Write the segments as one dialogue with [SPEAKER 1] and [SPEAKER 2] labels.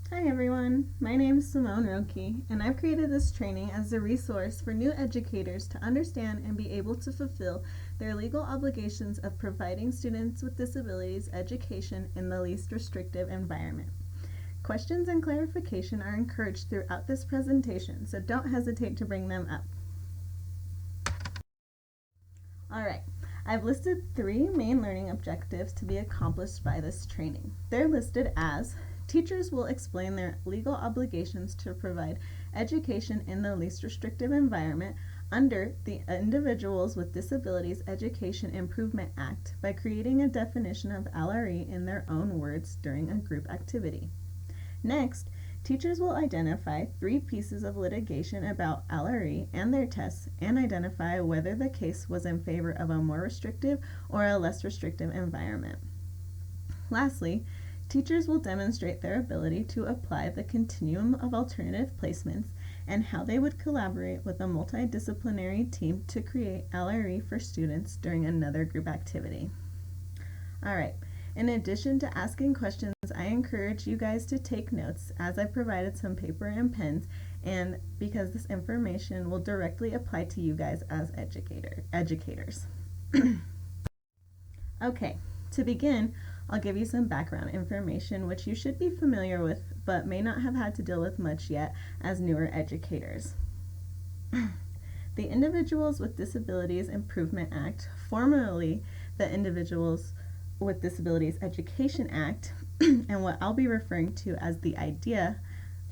[SPEAKER 1] Hi everyone, my name is Simone Roki, and I've created this training as a resource for new educators to understand and be able to fulfill their legal obligations of providing students with disabilities education in the least restrictive environment. Questions and clarification are encouraged throughout this presentation, so don't hesitate to bring them up. Alright, I've listed 3 main learning objectives to be accomplished by this training. They're listed as: teachers will explain their legal obligations to provide education in the least restrictive environment under the Individuals with Disabilities Education Improvement Act by creating a definition of LRE in their own words during a group activity. Next, teachers will identify 3 pieces of litigation about LRE and their tests and identify whether the case was in favor of a more restrictive or a less restrictive environment. Lastly, teachers will demonstrate their ability to apply the continuum of alternative placements and how they would collaborate with a multidisciplinary team to create LRE for students during another group activity. Alright, in addition to asking questions, I encourage you guys to take notes as I've provided some paper and pens, and because this information will directly apply to you guys as educators. Okay, to begin, I'll give you some background information which you should be familiar with but may not have had to deal with much yet as newer educators. The Individuals with Disabilities Improvement Act, formerly the Individuals with Disabilities Education Act, and what I'll be referring to as the IDEA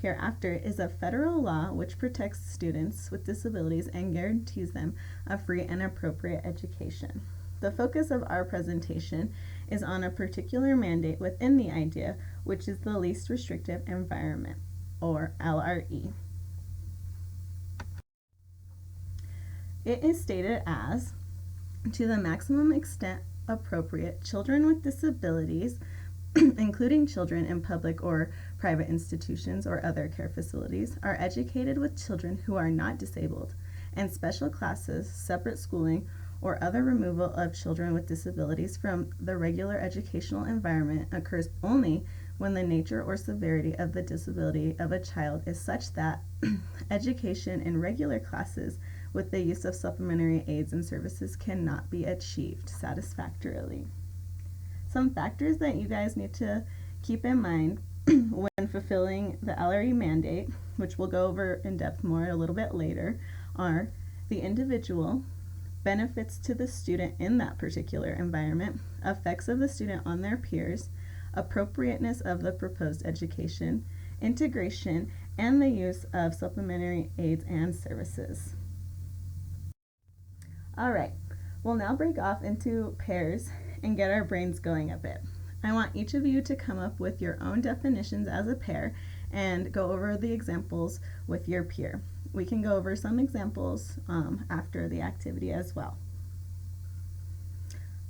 [SPEAKER 1] hereafter, is a federal law which protects students with disabilities and guarantees them a free and appropriate education. The focus of our presentation is on a particular mandate within the IDEA, which is the Least Restrictive Environment, or LRE. It is stated as: to the maximum extent appropriate, children with disabilities, including children in public or private institutions or other care facilities, are educated with children who are not disabled, and special classes, separate schooling, or other removal of children with disabilities from the regular educational environment occurs only when the nature or severity of the disability of a child is such that education in regular classes with the use of supplementary aids and services cannot be achieved satisfactorily. Some factors that you guys need to keep in mind when fulfilling the LRE mandate, which we'll go over in depth more a little bit later, are the individual, benefits to the student in that particular environment, effects of the student on their peers, appropriateness of the proposed education, integration, and the use of supplementary aids and services. Alright, we'll now break off into pairs and get our brains going a bit. I want each of you to come up with your own definitions as a pair and go over the examples with your peer. We can go over some examples after the activity as well.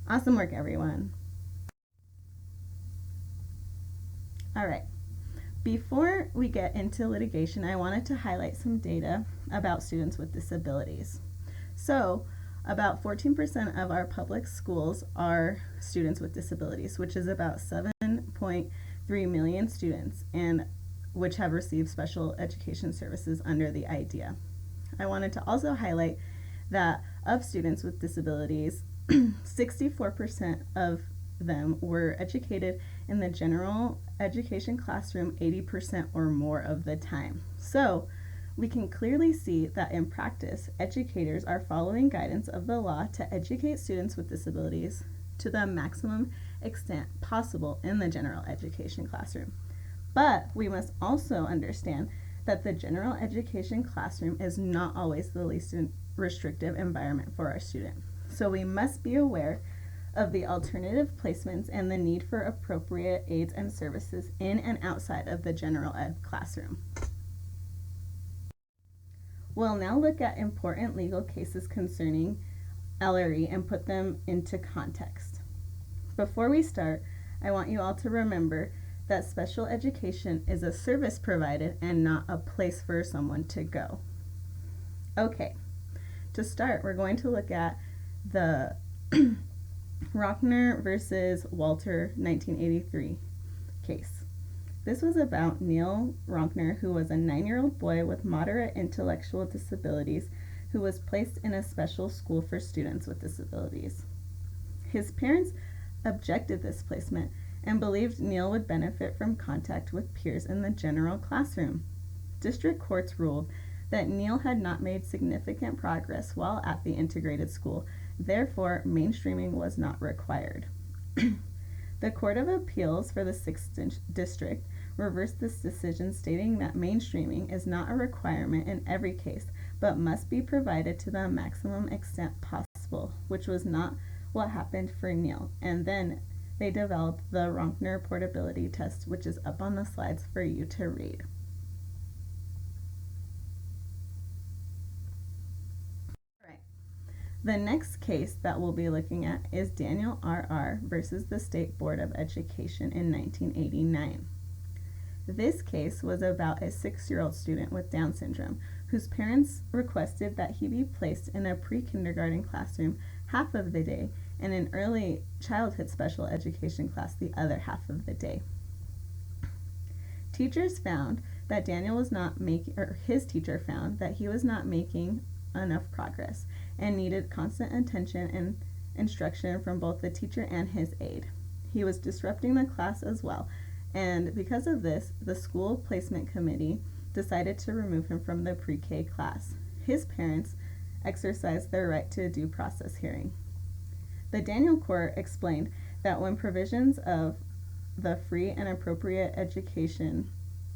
[SPEAKER 1] Awesome work, everyone. Alright, before we get into litigation, I wanted to highlight some data about students with disabilities. So, about 14% of our public schools are students with disabilities, which is about 7.3 million students, and which have received special education services under the IDEA. I wanted to also highlight that of students with disabilities, 64% of them were educated in the general education classroom 80% or more of the time. So, we can clearly see that in practice, educators are following guidance of the law to educate students with disabilities to the maximum extent possible in the general education classroom. But we must also understand that the general education classroom is not always the least restrictive environment for our student. So we must be aware of the alternative placements and the need for appropriate aids and services in and outside of the general ed classroom. We'll now look at important legal cases concerning LRE and put them into context. Before we start, I want you all to remember that special education is a service provided and not a place for someone to go. Okay, to start, we're going to look at the Rockner versus Walter 1983 case. This was about Neil Ronkner, who was a 9-year-old boy with moderate intellectual disabilities who was placed in a special school for students with disabilities. His parents objected this placement and believed Neil would benefit from contact with peers in the general classroom. District courts ruled that Neil had not made significant progress while at the integrated school, therefore mainstreaming was not required. The Court of Appeals for the 6th District reversed this decision, stating that mainstreaming is not a requirement in every case, but must be provided to the maximum extent possible, which was not what happened for Neil. And then they developed the Ronkner portability test, which is up on the slides for you to read. The next case that we'll be looking at is Daniel R.R. versus the State Board of Education in 1989. This case was about a 6-year-old student with Down syndrome whose parents requested that he be placed in a pre-kindergarten classroom half of the day and an early childhood special education class the other half of the day. Teachers found that Daniel was not making, or his teacher found that he was not making enough progress and needed constant attention and instruction from both the teacher and his aide. He was disrupting the class as well, and because of this, the school placement committee decided to remove him from the pre-K class. His parents exercised their right to a due process hearing. The Daniel Court explained that when provisions of the free and appropriate education,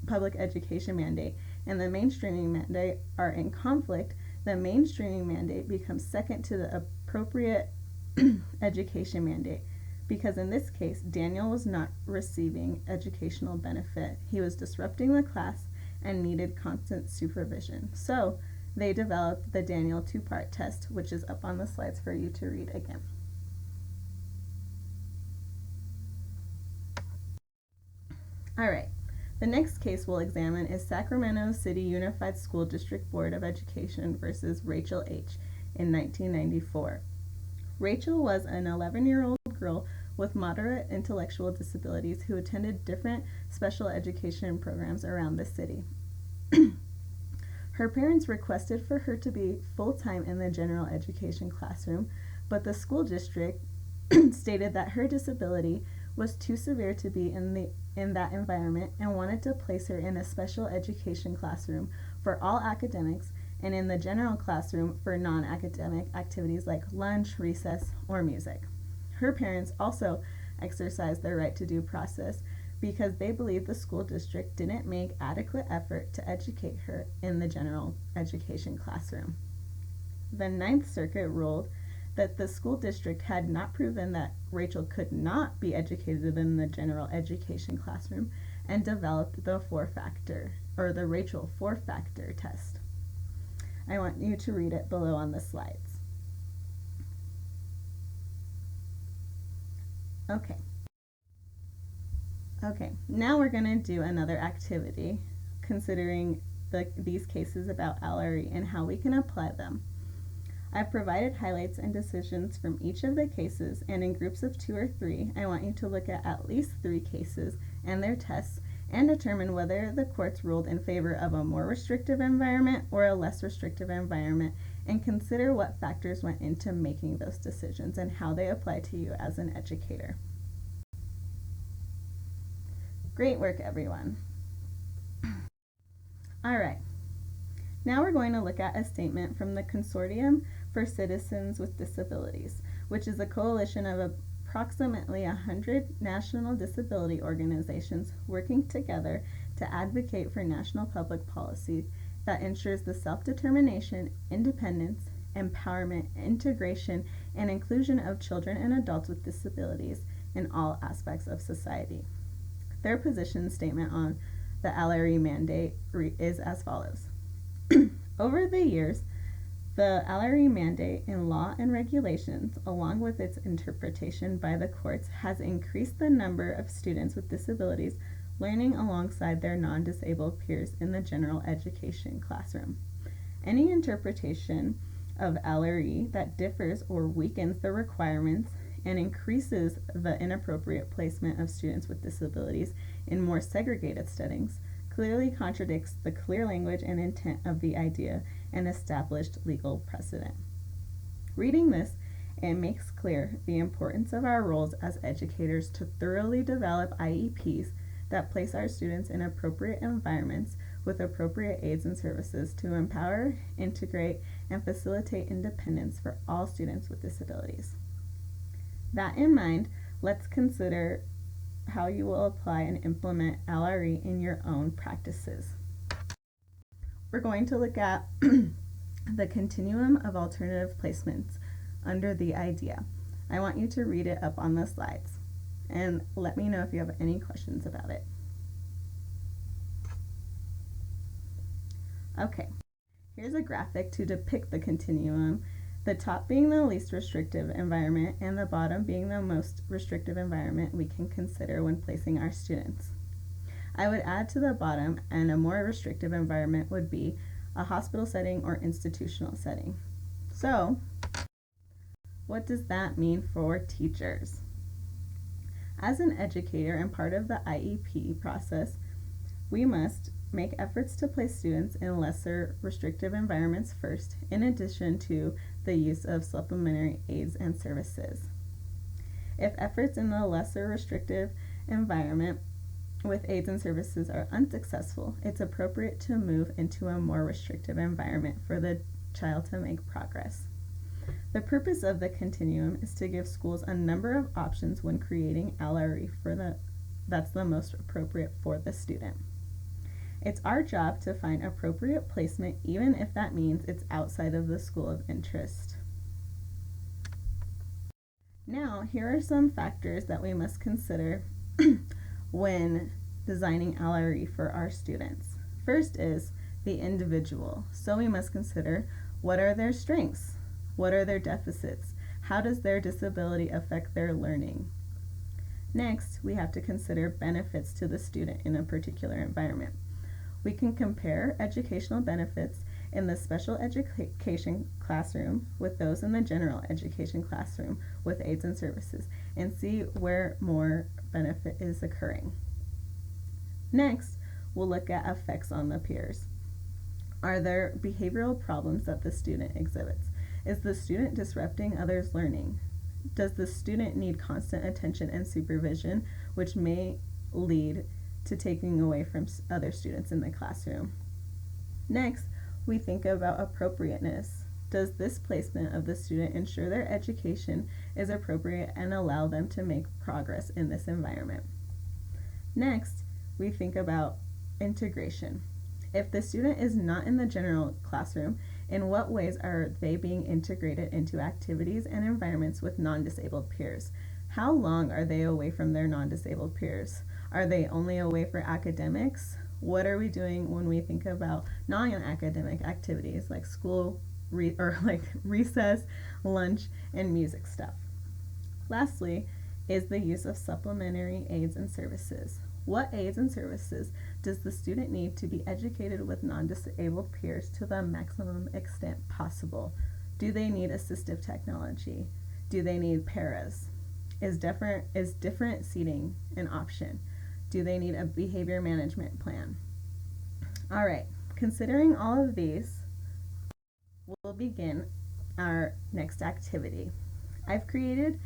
[SPEAKER 1] public education mandate, and the mainstreaming mandate are in conflict, the mainstreaming mandate becomes second to the appropriate education mandate, because in this case, Daniel was not receiving educational benefit. He was disrupting the class and needed constant supervision. So they developed the Daniel two-part test, which is up on the slides for you to read again. All right. The next case we'll examine is Sacramento City Unified School District Board of Education versus Rachel H. in 1994. Rachel was an 11-year-old girl with moderate intellectual disabilities who attended different special education programs around the city. Her parents requested for her to be full-time in the general education classroom, but the school district stated that her disability was too severe to be in that environment and wanted to place her in a special education classroom for all academics and in the general classroom for non-academic activities like lunch, recess, or music. Her parents also exercised their right to due process because they believed the school district didn't make adequate effort to educate her in the general education classroom. The Ninth Circuit ruled that the school district had not proven that Rachel could not be educated in the general education classroom and developed the the Rachel four-factor test. I want you to read it below on the slides. Okay, now we're going to do another activity considering these cases about LRE and how we can apply them. I've provided highlights and decisions from each of the cases, and in groups of 2 or 3, I want you to look at least 3 cases and their tests and determine whether the courts ruled in favor of a more restrictive environment or a less restrictive environment, and consider what factors went into making those decisions and how they apply to you as an educator. Great work, everyone. All right. Now we're going to look at a statement from the Consortium for Citizens with Disabilities, which is a coalition of approximately 100 national disability organizations working together to advocate for national public policy that ensures the self-determination, independence, empowerment, integration, and inclusion of children and adults with disabilities in all aspects of society. Their position statement on the LRE mandate is as follows. Over the years, the LRE mandate in law and regulations, along with its interpretation by the courts, has increased the number of students with disabilities learning alongside their non-disabled peers in the general education classroom. Any interpretation of LRE that differs or weakens the requirements and increases the inappropriate placement of students with disabilities in more segregated settings clearly contradicts the clear language and intent of the idea and established legal precedent. Reading this, it makes clear the importance of our roles as educators to thoroughly develop IEPs that place our students in appropriate environments with appropriate aids and services to empower, integrate, and facilitate independence for all students with disabilities. That in mind, let's consider how you will apply and implement LRE in your own practices. We're going to look at the continuum of alternative placements under the IDEA. I want you to read it up on the slides and let me know if you have any questions about it. Okay, here's a graphic to depict the continuum, the top being the least restrictive environment and the bottom being the most restrictive environment we can consider when placing our students. I would add to the bottom, and a more restrictive environment would be a hospital setting or institutional setting. So, what does that mean for teachers? As an educator and part of the IEP process, we must make efforts to place students in lesser restrictive environments first, in addition to the use of supplementary aids and services. If efforts in the lesser restrictive environment with aids and services are unsuccessful, it's appropriate to move into a more restrictive environment for the child to make progress. The purpose of the continuum is to give schools a number of options when creating LRE that's the most appropriate for the student. It's our job to find appropriate placement, even if that means it's outside of the school of interest. Now, here are some factors that we must consider when designing LRE for our students. First is the individual. So we must consider, what are their strengths? What are their deficits? How does their disability affect their learning? Next, we have to consider benefits to the student in a particular environment. We can compare educational benefits in the special education classroom with those in the general education classroom with aids and services and see where more benefit is occurring. Next, we'll look at effects on the peers. Are there behavioral problems that the student exhibits? Is the student disrupting others' learning? Does the student need constant attention and supervision, which may lead to taking away from other students in the classroom? Next, we think about appropriateness. Does this placement of the student ensure their education is appropriate and allow them to make progress in this environment? Next, we think about integration. If the student is not in the general classroom, in what ways are they being integrated into activities and environments with non-disabled peers? How long are they away from their non-disabled peers? Are they only away for academics? What are we doing when we think about non-academic activities like school or like recess, lunch, and music stuff? Lastly, is the use of supplementary aids and services. What aids and services does the student need to be educated with non-disabled peers to the maximum extent possible? Do they need assistive technology? Do they need paras? Is different seating an option? Do they need a behavior management plan? All right, considering all of these, we'll begin our next activity. I've created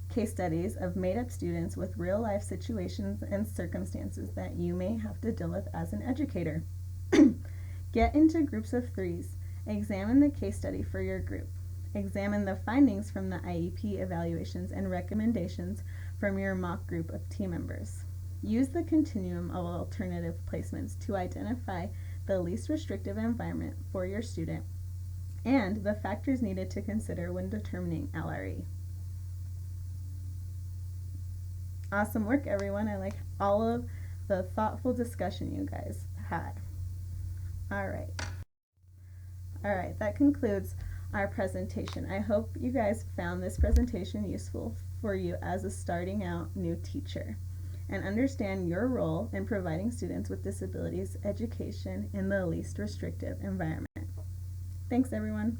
[SPEAKER 1] case studies of made-up students with real-life situations and circumstances that you may have to deal with as an educator. Get into groups of 3s. Examine the case study for your group. Examine the findings from the IEP evaluations and recommendations from your mock group of team members. Use the continuum of alternative placements to identify the least restrictive environment for your student and the factors needed to consider when determining LRE. Awesome work, everyone. I like all of the thoughtful discussion you guys had. All right, that concludes our presentation. I hope you guys found this presentation useful for you as a starting out new teacher and understand your role in providing students with disabilities education in the least restrictive environment. Thanks, everyone.